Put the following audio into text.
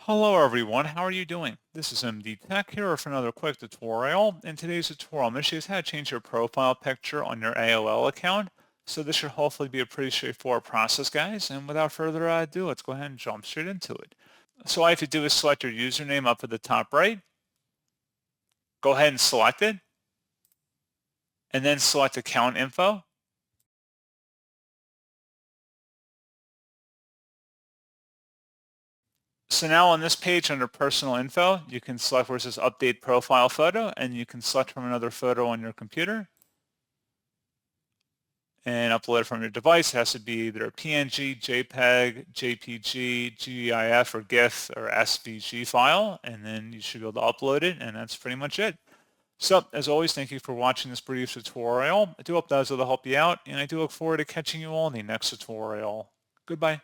Hello everyone, how are you doing? This is MD Tech here for another quick tutorial. In today's tutorial, I'm going to show you how to change your profile picture on your AOL account. So this should hopefully be a pretty straightforward process, guys. And without further ado, let's go ahead and jump straight into it. So all you have to do is select your username up at the top right. Go ahead and select it, and then select account info. So now on this page under personal info, you can select where it says update profile photo, and you can select from another photo on your computer and upload it from your device. It has to be either a PNG, JPEG, JPG, GIF, or GIF, or SVG file, and then you should be able to upload it, and that's pretty much it. So, as always, thank you for watching this brief tutorial. I do hope that was able to help you out, and I do look forward to catching you all in the next tutorial. Goodbye.